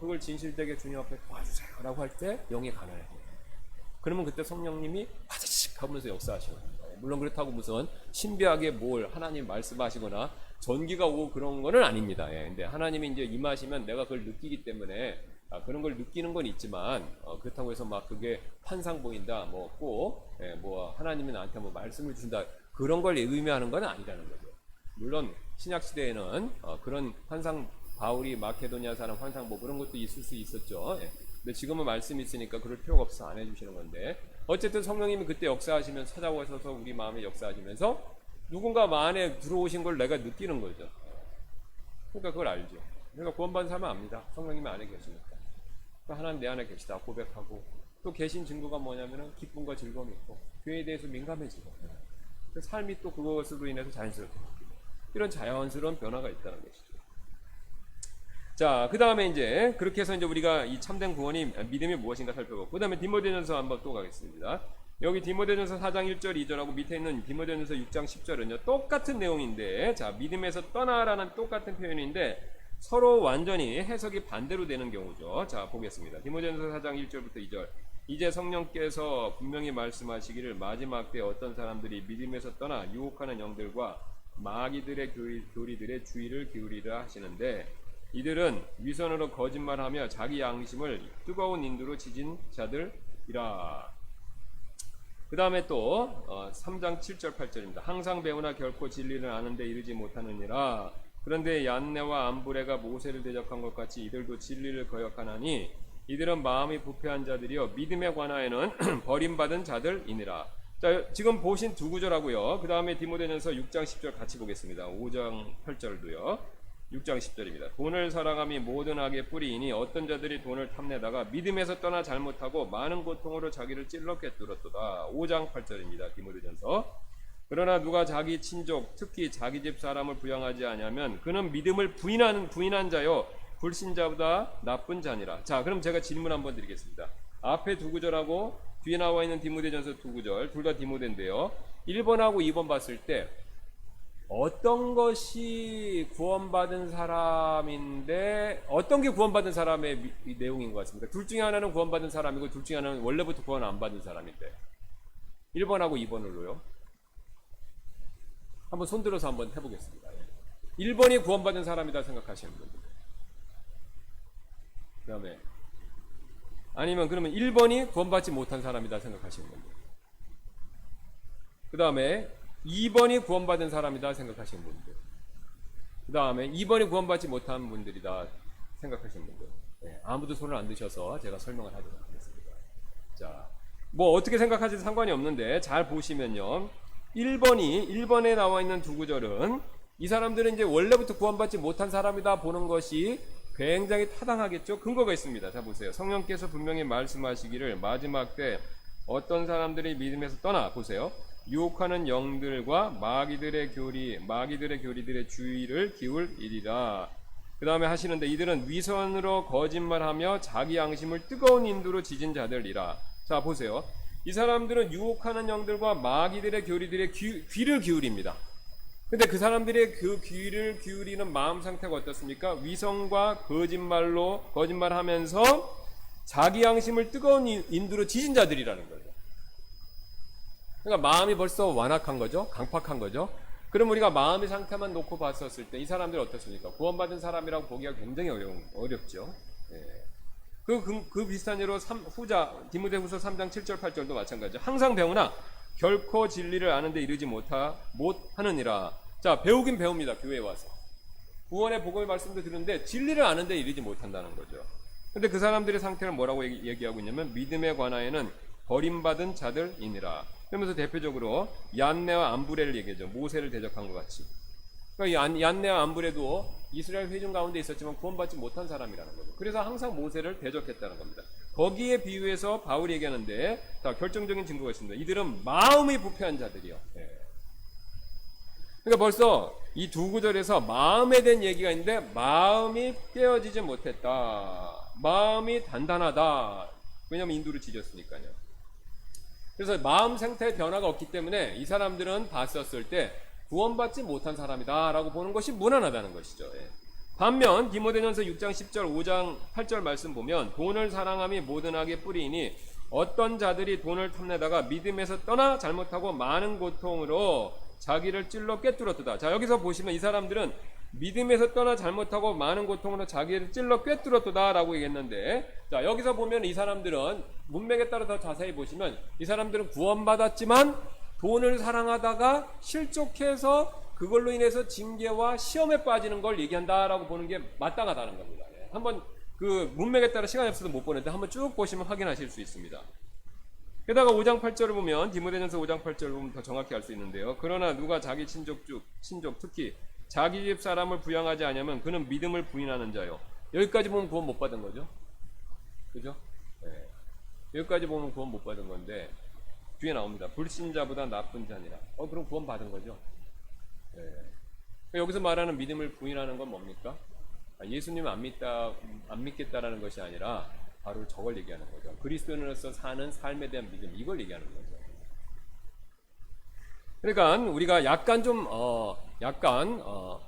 그걸 진실되게 주님 앞에 도와주세요 라고 할 때 영이 가난해요. 그러면 그때 성령님이 파자식 하면서 역사하시는 거예요. 물론 그렇다고 무슨 신비하게 뭘 하나님 말씀하시거나 전기가 오고 그런 거는 아닙니다. 근데 하나님이 이제 임하시면 내가 그걸 느끼기 때문에 그런 걸 느끼는 건 있지만 그렇다고 해서 막 그게 환상 보인다 뭐 꼭 뭐 하나님이 나한테 뭐 말씀을 주신다 그런 걸 의미하는 건 아니라는 거죠. 물론 신약 시대에는 그런 환상 바울이 마케도니아 사람 환상 뭐 그런 것도 있을 수 있었죠. 근데 지금은 말씀이 있으니까 그럴 필요가 없어서 안 해주시는 건데 어쨌든 성령님이 그때 역사하시면서 찾아오셔서 우리 마음에 역사하시면서 누군가 안에 들어오신 걸 내가 느끼는 거죠. 그러니까 그걸 알죠. 그러니까 구원받은 사람은 압니다. 성령님이 안에 계시니까. 그러니까 하나님 내 안에 계시다 고백하고 또 계신 증거가 뭐냐면은 기쁨과 즐거움이 있고 교회에 대해서 민감해지고 그 삶이 또 그것으로 인해서 자연스럽게 바뀌고 이런 자연스러운 변화가 있다는 것이죠. 자, 그 다음에 이제 그렇게 해서 이제 우리가 이 참된 구원이 믿음이 무엇인가 살펴보고 그 다음에 디모데전서 한번 또 가겠습니다. 여기 디모데전서 4장 1절 2절하고 밑에 있는 디모데전서 6장 10절은요 똑같은 내용인데, 자 믿음에서 떠나라는 똑같은 표현인데 서로 완전히 해석이 반대로 되는 경우죠. 자 보겠습니다. 디모데전서 4장 1절부터 2절. 이제 성령께서 분명히 말씀하시기를 마지막 때 어떤 사람들이 믿음에서 떠나 유혹하는 영들과 마귀들의 교리들의 주의를 기울이라 하시는데, 이들은 위선으로 거짓말하며 자기 양심을 뜨거운 인두로 지진 자들이라. 그 다음에 또 3장 7절 8절입니다. 항상 배우나 결코 진리를 아는 데 이르지 못하느니라. 그런데 얀네와 암브레가 모세를 대적한 것 같이 이들도 진리를 거역하나니 이들은 마음이 부패한 자들이요 믿음에 관하여는 버림받은 자들이니라. 자 지금 보신 두 구절하고요, 그 다음에 디모데전서 6장 10절 같이 보겠습니다. 5장 8절도요. 6장 10절입니다. 돈을 사랑함이 모든 악의 뿌리이니 어떤 자들이 돈을 탐내다가 믿음에서 떠나 잘못하고 많은 고통으로 자기를 찔러 꿰뚫었도다. 5장 8절입니다. 디모데전서. 그러나 누가 자기 친족 특히 자기 집 사람을 부양하지 아니하면 그는 믿음을 부인한 자요 불신자보다 나쁜 자니라. 자 그럼 제가 질문 한번 드리겠습니다. 앞에 두 구절하고 뒤에 나와 있는 디모데전서 두 구절 둘 다 디모데인데요, 1번하고 2번 봤을 때 어떤 것이 구원받은 사람인데 어떤 게 구원받은 사람의 내용인 것 같습니다. 둘 중에 하나는 구원받은 사람이고 둘 중에 하나는 원래부터 구원 안 받은 사람인데, 1번하고 2번을로요. 한번 손들어서 한번 해보겠습니다. 1번이 구원받은 사람이다 생각하시는 분들, 그 다음에 아니면 그러면 1번이 구원받지 못한 사람이다 생각하시는 분들, 그 다음에 2번이 구원받은 사람이다 생각하시는 분들, 그 다음에 2번이 구원받지 못한 분들이다 생각하시는 분들. 네, 아무도 손을 안 드셔서 제가 설명을 하도록 하겠습니다. 자, 뭐 어떻게 생각하셔도 상관이 없는데 잘 보시면요, 1번에 나와 있는 두 구절은 이 사람들은 이제 원래부터 구원받지 못한 사람이다 보는 것이 굉장히 타당하겠죠. 근거가 있습니다. 자 보세요. 성령께서 분명히 말씀하시기를 마지막 때 어떤 사람들이 믿음에서 떠나, 보세요, 유혹하는 영들과 마귀들의 교리들의 주의를 기울이리라. 그 다음에 하시는데 이들은 위선으로 거짓말하며 자기 양심을 뜨거운 인두로 지진 자들이라. 자 보세요. 이 사람들은 유혹하는 영들과 마귀들의 교리들의 귀를 기울입니다. 근데 그 사람들의 그 귀를 기울이는 마음 상태가 어떻습니까? 위선과 거짓말하면서 자기 양심을 뜨거운 인두로 지진 자들이라는 거죠. 그러니까 마음이 벌써 완악한 거죠. 강팍한 거죠. 그럼 우리가 마음의 상태만 놓고 봤었을 때 이 사람들이 어떻습니까? 구원받은 사람이라고 보기가 굉장히 어렵죠. 예. 그 비슷한 예로 후자 디모데후서 3장 7절 8절도 마찬가지죠. 항상 배우나 결코 진리를 아는 데 이르지 못하느니라. 자, 배우긴 배웁니다. 교회에 와서. 구원의 복음의 말씀도 들은데 진리를 아는 데 이르지 못한다는 거죠. 근데 그 사람들의 상태를 뭐라고 얘기하고 있냐면 믿음에 관하여는 버림받은 자들이니라. 그러면서 대표적으로 얀네와 암브레를 얘기하죠. 모세를 대적한 것 같이. 그러니까 얀네와 암브레도 이스라엘 회중 가운데 있었지만 구원받지 못한 사람이라는 거죠. 그래서 항상 모세를 대적했다는 겁니다. 거기에 비유해서 바울이 얘기하는데, 자, 결정적인 증거가 있습니다. 이들은 마음이 부패한 자들이요. 예. 그러니까 벌써 이 두 구절에서 마음에 대한 얘기가 있는데 마음이 깨어지지 못했다. 마음이 단단하다. 왜냐하면 인두를 지졌으니까요. 그래서 마음 상태의 변화가 없기 때문에 이 사람들은 봤었을 때 구원받지 못한 사람이다 라고 보는 것이 무난하다는 것이죠. 예. 반면 디모데전서 6장 10절 5장 8절 말씀 보면 돈을 사랑함이 모든 악의 뿌리이니 어떤 자들이 돈을 탐내다가 믿음에서 떠나 잘못하고 많은 고통으로 자기를 찔러 꿰뚫었도다. 자, 여기서 보시면 이 사람들은 믿음에서 떠나 잘못하고 많은 고통으로 자기를 찔러 꿰뚫었도다 라고 얘기했는데, 자, 여기서 보면 이 사람들은 문맥에 따라 더 자세히 보시면 이 사람들은 구원받았지만 돈을 사랑하다가 실족해서 그걸로 인해서 징계와 시험에 빠지는 걸 얘기한다라고 보는 게 마땅하다는 겁니다. 예. 한번 그 문맥에 따라 시간이 없어서 못 보는데 한번 쭉 보시면 확인하실 수 있습니다. 게다가 5장 8절을 보면 디모데전서 5장 8절을 보면 더 정확히 알 수 있는데요. 그러나 누가 자기 친족 특히 자기 집 사람을 부양하지 않으면 그는 믿음을 부인하는 자요. 여기까지 보면 구원 못 받은 거죠. 그죠? 네. 여기까지 보면 구원 못 받은 건데 뒤에 나옵니다. 불신자보다 나쁜 자니라. 그럼 구원 받은 거죠. 네. 여기서 말하는 믿음을 부인하는 건 뭡니까? 예수님 안 믿겠다라는 것이 아니라 바로 저걸 얘기하는 거죠. 그리스도인으로서 사는 삶에 대한 믿음, 이걸 얘기하는 거죠. 그러니까 우리가 약간 좀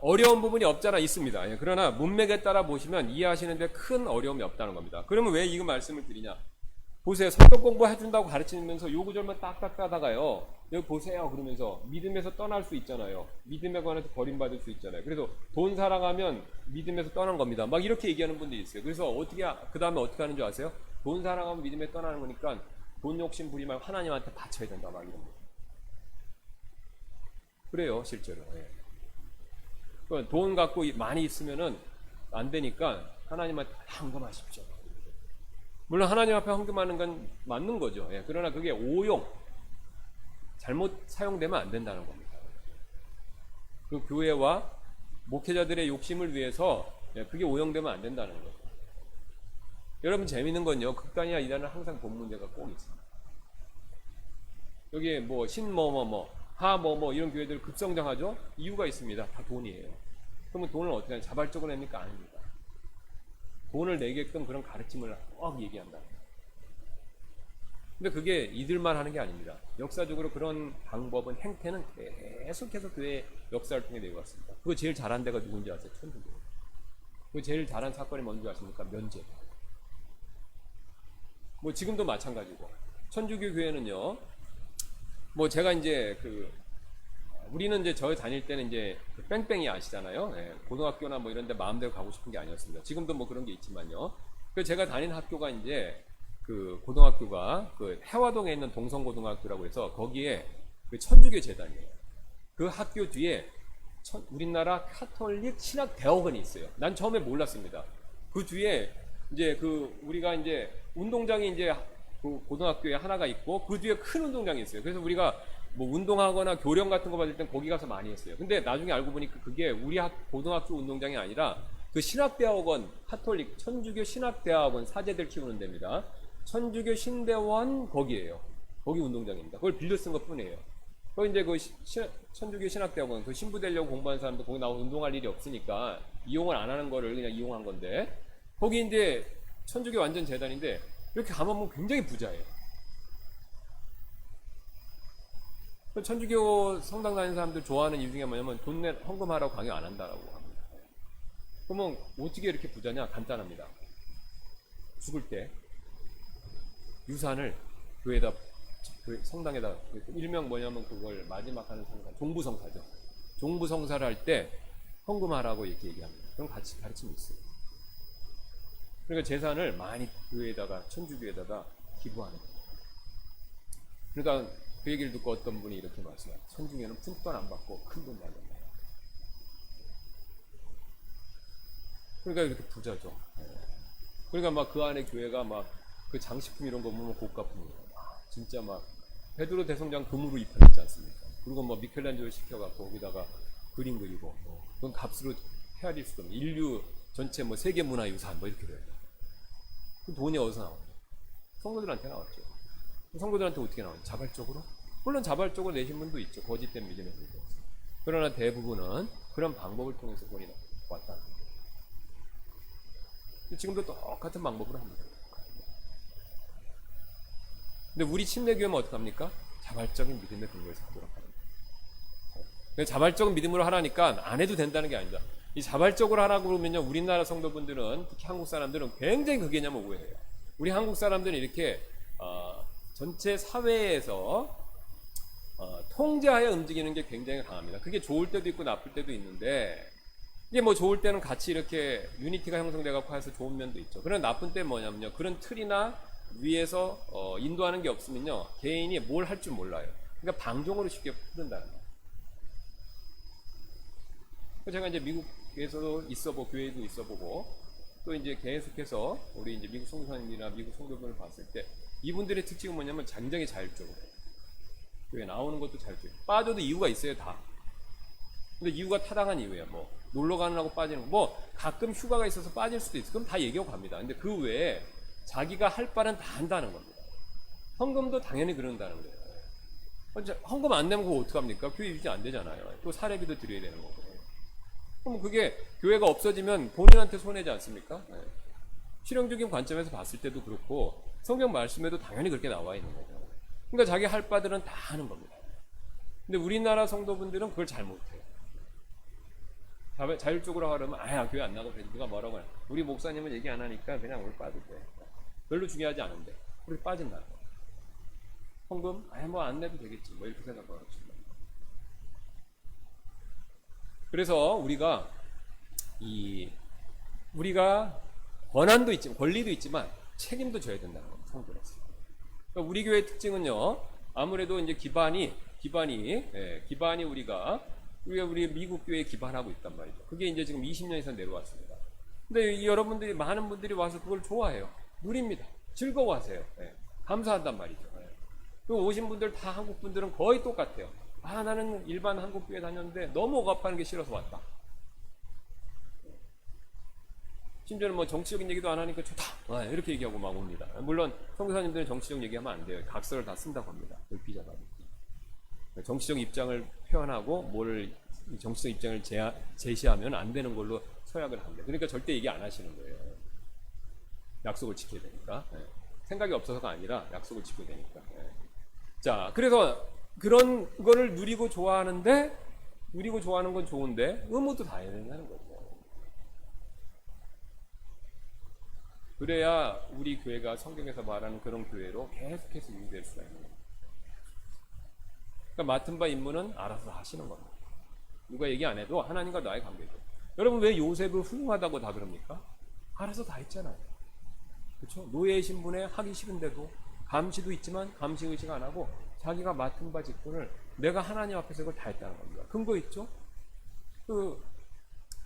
어려운 부분이 없잖아 있습니다. 예, 그러나 문맥에 따라 보시면 이해하시는데 큰 어려움이 없다는 겁니다. 그러면 왜 이 말씀을 드리냐? 보세요. 성경 공부 해준다고 가르치면서 요 구절만 딱딱 따다가요. 여기 보세요. 그러면서 믿음에서 떠날 수 있잖아요. 믿음에 관해서 버림받을 수 있잖아요. 그래서 돈 사랑하면 믿음에서 떠난 겁니다. 막 이렇게 얘기하는 분들이 있어요. 그래서 그 다음에 어떻게 하는 줄 아세요? 돈 사랑하면 믿음에 떠나는 거니까 돈 욕심 부리 말고 하나님한테 바쳐야 된다. 막 이런 거. 그래요. 실제로. 예. 그러니까 돈 갖고 많이 있으면은 안 되니까 하나님한테 헌금하십시오. 물론 하나님 앞에 헌금하는 건 맞는 거죠. 예, 그러나 그게 잘못 사용되면 안 된다는 겁니다. 그 교회와 목회자들의 욕심을 위해서 그게 오용되면 안 된다는 거죠. 여러분 재미있는 건요. 극단이나 이단은 항상 돈 문제가 꼭 있습니다. 여기에 뭐 하 이런 교회들 급성장하죠? 이유가 있습니다. 다 돈이에요. 그러면 돈을 어떻게 하냐? 자발적으로 냅니까? 아닙니다. 돈을 내게끔 그런 가르침을 꼭 얘기한다. 근데 그게 이들만 하는 게 아닙니다. 역사적으로 그런 방법은 행태는 계속해서 교회 역사를 통해 내려왔습니다. 그거 제일 잘한 데가 누군지 아세요? 천주교. 그 제일 잘한 사건이 뭔지 아십니까? 면제. 뭐 지금도 마찬가지고 천주교 교회는요. 뭐 제가 이제 우리는 이제 저 다닐 때는 이제 뺑뺑이 아시잖아요. 예, 고등학교나 뭐 이런 데 마음대로 가고 싶은 게 아니었습니다. 지금도 뭐 그런 게 있지만요. 제가 다닌 학교가 이제 고등학교가 해화동에 있는 동성고등학교라고 해서 거기에 천주교 재단이에요. 그 학교 뒤에 우리나라 카톨릭 신학대학원이 있어요. 난 처음에 몰랐습니다. 그 뒤에 이제 우리가 이제 운동장이 이제 고등학교에 하나가 있고 그 뒤에 큰 운동장이 있어요. 그래서 우리가 뭐 운동하거나 교령 같은 거 받을 땐 거기 가서 많이 했어요. 근데 나중에 알고 보니까 그게 우리 고등학교 운동장이 아니라 신학대학원, 카톨릭 천주교 신학대학원 사제들 키우는 데입니다. 천주교 신대원 거기에요. 거기 운동장입니다. 그걸 빌려 쓴 것 뿐이에요. 거기 이제 천주교 신학대학원 신부 되려고 공부하는 사람도 거기 나와서 운동할 일이 없으니까 이용을 안 하는 거를 그냥 이용한 건데 거기 이제 천주교 완전 재단인데 이렇게 가면 굉장히 부자예요. 천주교 성당 다니는 사람들 좋아하는 이유 중에 뭐냐면 돈 헌금하라고 강요 안 한다라고 합니다. 그러면 어떻게 이렇게 부자냐? 간단합니다. 죽을 때 유산을 교회에다 성당에다 일명 뭐냐면 그걸 마지막 하는 성사 종부성사죠. 종부성사를 할 때 헌금하라고 이렇게 얘기합니다. 그럼 같이 가르침이 있어요. 그러니까 재산을 많이 교회에다가 천주교에다가 기부하는 거예요. 그러니까 그 얘기를 듣고 어떤 분이 이렇게 말씀해요. 천주교는 푼돈 안 받고 큰 돈 받는다. 그러니까 이렇게 부자죠. 그러니까 막 그 안에 교회가 막 그 장식품 이런 거 보면 고가품이에요. 진짜 막 베드로 대성당 금으로 입혀냈지 않습니까? 그리고 뭐 미켈란젤로 시켜갖고 거기다가 그림 그리고 그건 값으로 헤아릴 수도 없는 인류 전체 뭐 세계 문화 유산 뭐 이렇게 돼요. 그 돈이 어디서 나와요? 성도들한테 나왔죠. 성도들한테 어떻게 나와요? 자발적으로? 물론 자발적으로 내신 분도 있죠. 거짓된 믿음의 분도. 그러나 대부분은 그런 방법을 통해서 돈이 왔다. 지금도 똑같은 방법으로 합니다. 근데 우리 침례교회는 어떡합니까? 자발적인 믿음의 근거에서 하도록 합니다. 자발적인 믿음으로 하라니까 안 해도 된다는 게 아니다. 이 자발적으로 하라고 그러면요, 우리나라 성도분들은, 특히 한국 사람들은 굉장히 그 개념을 오해해요. 우리 한국 사람들은 이렇게 전체 사회에서 통제하여 움직이는 게 굉장히 강합니다. 그게 좋을 때도 있고 나쁠 때도 있는데, 이게 뭐 좋을 때는 같이 이렇게 유니티가 형성돼갖고 해서 좋은 면도 있죠. 그러나 나쁜 때는 뭐냐면요, 그런 틀이나 위에서 인도하는 게 없으면요, 개인이 뭘 할 줄 몰라요. 그러니까 방종으로 쉽게 흐른다는 거예요. 제가 이제 미국에서도 있어보고 교회도 있어보고 또 이제 계속해서 우리 이제 미국 성도님이나 미국 성도분을 봤을 때 이분들의 특징은 뭐냐면 굉장히 자율적으로 교회 나오는 것도 자율적으로 빠져도 이유가 있어요 다. 근데 이유가 타당한 이유예요. 뭐 놀러 가느라고 빠지는 거, 뭐 가끔 휴가가 있어서 빠질 수도 있어. 그럼 다 얘기하고 갑니다. 근데 그 외에 자기가 할 바는 다 한다는 겁니다. 헌금도 당연히 그런다는 거예요. 헌금 안 내면 그거 어떡합니까? 교회 유지 안 되잖아요. 또 사례비도 드려야 되는 거고. 그럼 그게 교회가 없어지면 본인한테 손해지 않습니까? 네. 실용적인 관점에서 봤을 때도 그렇고 성경 말씀에도 당연히 그렇게 나와 있는 거죠. 그러니까 자기 할 바들은 다 하는 겁니다. 근데 우리나라 성도분들은 그걸 잘 못해요. 자율적으로 하려면 교회 안 나가도 돼. 누가 뭐라고 해. 우리 목사님은 얘기 안 하니까 그냥 오늘 빠도 돼. 별로 중요하지 않은데 우리 빠진다. 헌금 뭐 안 내도 되겠지. 뭐 이렇게 생각하고. 그래서 우리가 권한도 있지만 권리도 있지만 책임도 져야 된다는 겁니다. 성도로서. 그러니까 우리 교회의 특징은요. 아무래도 이제 기반이 우리 미국 교회에 기반하고 있단 말이죠. 그게 이제 지금 20년 이상 내려왔습니다. 근데 여러분들이 많은 분들이 와서 그걸 좋아해요. 누립니다. 즐거워하세요. 감사한단 말이죠. 그 오신 분들 다 한국 분들은 거의 똑같아요. 나는 일반 한국 교회 다녔는데 너무 억압하는 게 싫어서 왔다. 심지어는 뭐 정치적인 얘기도 안 하니까 좋다. 이렇게 얘기하고 막 옵니다. 물론 선교사님들은 정치적 얘기하면 안 돼요. 각서를 다 쓴다고 합니다. 비자가. 정치적 입장을 표현하고 정치적 입장을 제시하면 안 되는 걸로 서약을 합니다. 그러니까 절대 얘기 안 하시는 거예요. 약속을 지켜야 되니까. 생각이 없어서가 아니라 약속을 지켜야 되니까. 자, 그래서 그런 거를 누리고 좋아하는 건 좋은데 의무도 다 해야 된다는 거죠. 그래야 우리 교회가 성경에서 말하는 그런 교회로 계속해서 유지될 수가 있는 거예요. 그러니까 맡은 바 임무는 알아서 하시는 겁니다. 누가 얘기 안 해도 하나님과 나의 관계죠. 여러분 왜 요셉을 훌륭하다고 다 그럽니까? 알아서 다 했잖아요. 그렇죠? 노예의 신분에 하기 싫은데도 감시도 있지만 감시 의식 안 하고 자기가 맡은 바 직분을 내가 하나님 앞에서 그걸 다 했다는 겁니다. 근거 있죠?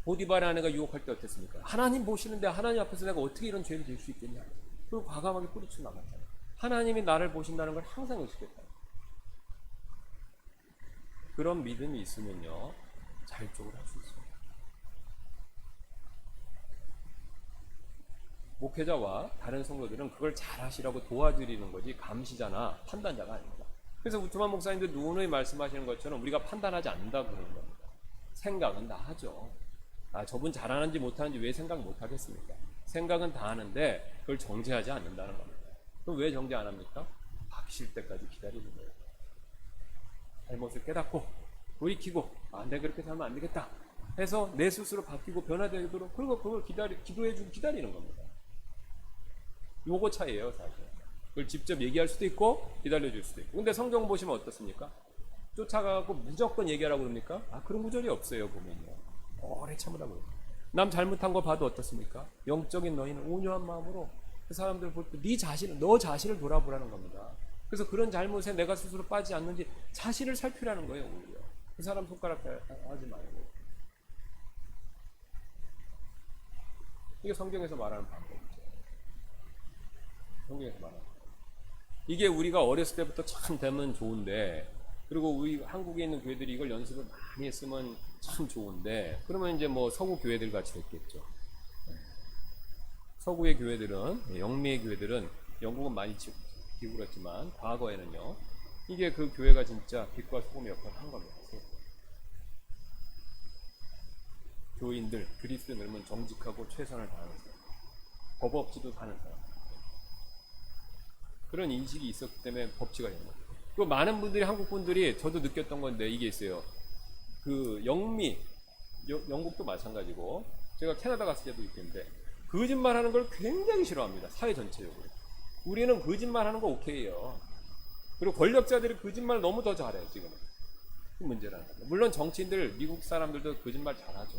보디발의 아내가 유혹할 때 어땠습니까? 하나님 보시는데 하나님 앞에서 내가 어떻게 이런 죄를 지을 수 있겠냐? 그리고 과감하게 뿌리쳐 나갔잖아요. 하나님이 나를 보신다는 걸 항상 의식했다. 그런 믿음이 있으면요, 자율적으로 할 수 있습니다. 목회자와 다른 성도들은 그걸 잘 하시라고 도와드리는 거지 감시자나 판단자가 아닙니다. 그래서 우트만 목사님도 누누이 말씀하시는 것처럼 우리가 판단하지 않는다고 그러는 겁니다. 생각은 다 하죠. 저분 잘하는지 못하는지 왜 생각 못하겠습니까? 생각은 다 하는데 그걸 정죄하지 않는다는 겁니다. 그럼 왜 정죄 안 합니까? 바뀌실 때까지 기다리는 거예요. 잘못을 깨닫고 돌이키고 내가 그렇게 살면 안 되겠다 해서 내 스스로 바뀌고 변화되도록 그리고 그걸 기도해주고 기다리는 겁니다. 요거 차이예요, 사실. 그걸 직접 얘기할 수도 있고 기다려줄 수도 있고. 근데 성경 보시면 어떻습니까? 쫓아가고 무조건 얘기하라고 그럽니까? 그런 구절이 없어요. 보면요, 오래 참으라고. 남 잘못한 거 봐도 어떻습니까? 영적인 너희는 온유한 마음으로 그 사람들 볼 때 너 자신을 돌아보라는 겁니다. 그래서 그런 잘못에 내가 스스로 빠지지 않는지 자신을 살피라는 거예요. 오히려 그 사람 손가락 하지 말고. 이게 성경에서 말하는 방법이죠. 성경에서 말하는 방법. 이게 우리가 어렸을 때부터 참 되면 좋은데, 그리고 우리 한국에 있는 교회들이 이걸 연습을 많이 했으면 참 좋은데, 그러면 이제 뭐 서구 교회들 같이 됐겠죠. 서구의 교회들은, 영미의 교회들은 영국은 많이 기울었지만 과거에는요, 이게 그 교회가 진짜 빛과 소금의 역할을 한 겁니다. 교인들, 그리스도에 넣으면 정직하고 최선을 다하는 사람, 법 없이도 사는 사람, 그런 인식이 있었기 때문에 법치가 된 거예요. 그 많은 분들이, 한국 분들이, 저도 느꼈던 건데 이게 있어요. 그 영국도 마찬가지고, 제가 캐나다 갔을 때도 있겠는데 거짓말하는 걸 굉장히 싫어합니다. 사회 전체적으로. 우리는 거짓말하는 거 오케이예요. 그리고 권력자들이 거짓말 너무 더 잘해요. 지금은 그 문제라는 거예요. 물론 정치인들, 미국 사람들도 거짓말 잘하죠.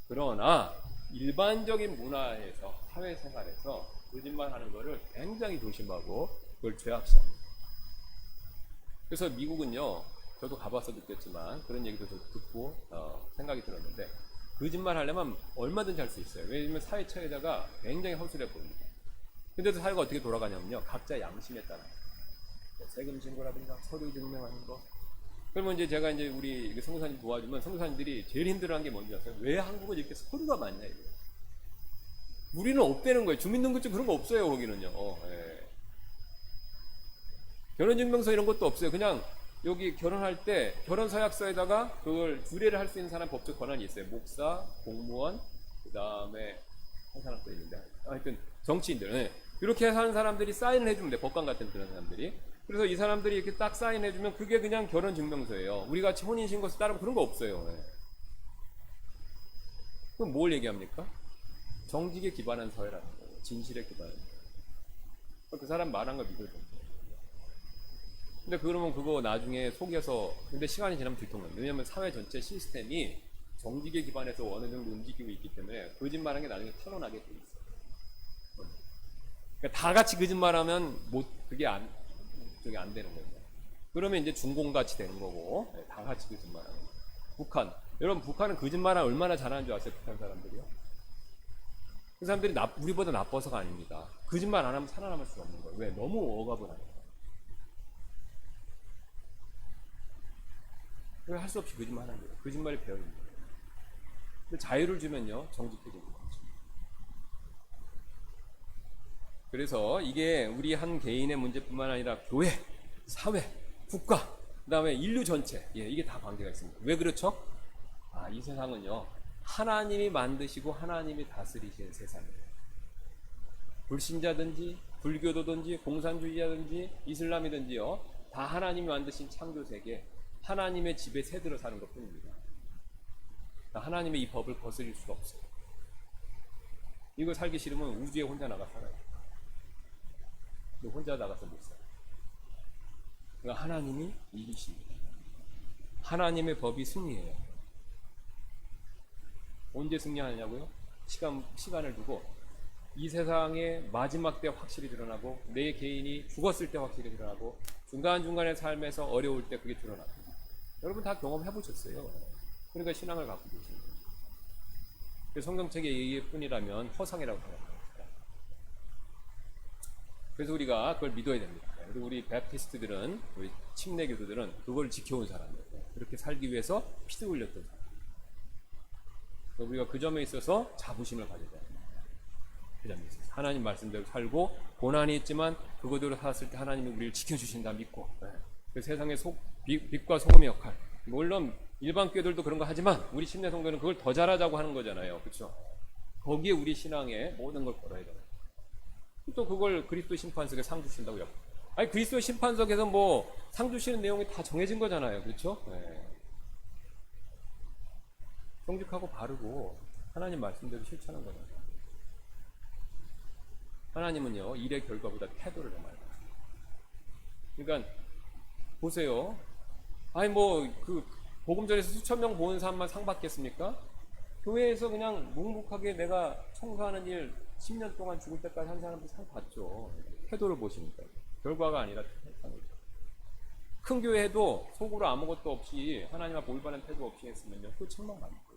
그러나 일반적인 문화에서, 사회생활에서 거짓말하는 거를 굉장히 조심하고 그걸 죄악시합니다. 그래서 미국은요, 저도 가봐서 느꼈지만 그런 얘기도 듣고 생각이 들었는데, 거짓말 하려면 얼마든지 할 수 있어요. 왜냐하면 사회 처해자가 굉장히 허술해 보입니다. 근데도 사회가 어떻게 돌아가냐면요, 각자 양심에 따라 세금 신고라든가 서류 증명하는 거. 그러면 이제 제가 이제 우리 선교사님 도와주면 선교사님들이 제일 힘들어하는 게 뭔지 아세요? 왜 한국은 이렇게 서류가 많냐 이거예요. 우리는 없대는 거예요. 주민등록증 그런 거 없어요. 거기는요. 결혼증명서 이런 것도 없어요. 그냥 여기 결혼할 때 결혼서약서에다가 그걸 주례를 할 수 있는 사람 법적 권한이 있어요. 목사, 공무원, 그 다음에 한 사람 또 있는데 하여튼 정치인들, 이렇게 하는 사람들이 사인을 해주면 돼. 법관 같은 그런 사람들이. 그래서 이 사람들이 이렇게 딱 사인해주면 그게 그냥 결혼 증명서예요. 우리 같이 혼인신고서 따르면 그런 거 없어요. 예. 그럼 뭘 얘기합니까? 정직에 기반한 사회라는 거예요. 진실에 기반한 사회. 그 사람 말한 걸 믿어야 돼요. 근데 그러면 그거 나중에 속여서, 근데 시간이 지나면 들통납니다. 왜냐면 사회 전체 시스템이 정직에 기반해서 어느 정도 움직이고 있기 때문에 거짓말한 게 나중에 탄로나게 돼 있어요. 그러니까 다 같이 거짓말하면 그게 안 되는 거예요. 그러면 이제 중공같이 되는 거고, 다 같이 거짓말하는 거예요. 북한, 여러분 북한은 거짓말을 얼마나 잘하는 줄 아세요? 북한 사람들이요? 그 사람들이 우리보다 나빠서가 아닙니다. 거짓말 안 하면 살아남을 수가 없는 거예요. 왜? 너무 억압을 하니까. 할 수 없이 거짓말하는 거예요. 거짓말이 배어있는 거예요. 근데 자유를 주면요, 정직해지는 거죠. 그래서 이게 우리 한 개인의 문제뿐만 아니라 교회, 사회, 국가, 그 다음에 인류 전체, 이게 다 관계가 있습니다. 왜 그렇죠? 이 세상은요, 하나님이 만드시고 하나님이 다스리시는 세상이에요. 불신자든지 불교도든지 공산주의자든지 이슬람이든지요, 다 하나님이 만드신 창조 세계, 하나님의 집에 새들어 사는 것 뿐입니다. 하나님의 이 법을 거스릴 수가 없어요. 이거 살기 싫으면 우주에 혼자 나가 살아요. 혼자 나가서 못 살아요. 그러니까 하나님이 이기십니다. 하나님의 법이 승리해요. 언제 승리하냐고요? 시간을 두고 이 세상의 마지막 때 확실히 드러나고 내 개인이 죽었을 때 확실히 드러나고 중간중간의 삶에서 어려울 때 그게 드러납니다. 여러분 다 경험해 보셨어요. 그러니까 신앙을 갖고 계십니다. 성경책의 얘기일 뿐이라면 허상이라고 생각합니다. 그래서 우리가 그걸 믿어야 됩니다. 그리고 우리 베프티스트들은, 우리 침례교도들은 그걸 지켜온 사람이에요. 그렇게 살기 위해서 피도 흘렸던 사람. 우리가 그 점에 있어서 자부심을 가져야 됩니다. 그 점에 있어서 하나님 말씀대로 살고 고난이 있지만 그거대로 살았을 때 하나님이 우리를 지켜주신다 믿고, 그 세상의 빛과 소금의 역할. 물론 일반 교회들도 그런 거 하지만 우리 침례 성도는 그걸 더 잘하자고 하는 거잖아요. 그렇죠? 거기에 우리 신앙의 모든 걸 걸어야 돼요. 또 그걸 그리스도 심판석에 상 주신다고요. 아니 그리스도 심판석에서 뭐 상 주시는 내용이 다 정해진 거잖아요. 그렇죠? 네. 정직하고 바르고 하나님 말씀대로 실천한 거잖아요. 하나님은요, 일의 결과보다 태도를 더 많이 봐요. 그러니까 보세요. 아니 뭐 그 복음 전에서 수천 명 보는 사람만 상 받겠습니까? 교회에서 그냥 묵묵하게 내가 청소하는 일 10년 동안 죽을 때까지 한 사람도 상 받죠. 태도를 보시니까. 결과가 아니라 상이죠. 큰 교회도 속으로 아무것도 없이 하나님 앞에 올바른 태도 없이 했으면요, 그 천만 받을 거예요.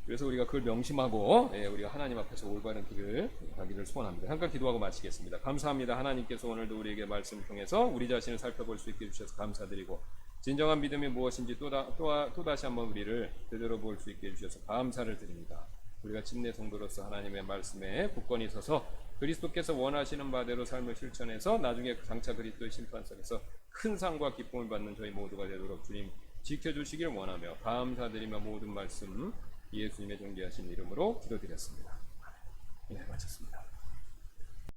그래서 우리가 그걸 명심하고 우리가 하나님 앞에서 올바른 길을 가기를 소원합니다. 잠깐 기도하고 마치겠습니다. 감사합니다. 하나님께서 오늘도 우리에게 말씀 통해서 우리 자신을 살펴볼 수 있게 해주셔서 감사드리고 진정한 믿음이 무엇인지 또다시 한번 우리를 되돌아 볼 수 있게 해주셔서 감사를 드립니다. 우리가 침례 성도로서 하나님의 말씀에 굳건히 서서 그리스도께서 원하시는 바대로 삶을 실천해서 나중에 장차 그리스도의 심판석에서 큰 상과 기쁨을 받는 저희 모두가 되도록 주님 지켜주시길 원하며 감사드리며 모든 말씀 예수님의 존귀하신 이름으로 기도드렸습니다. 네, 마쳤습니다.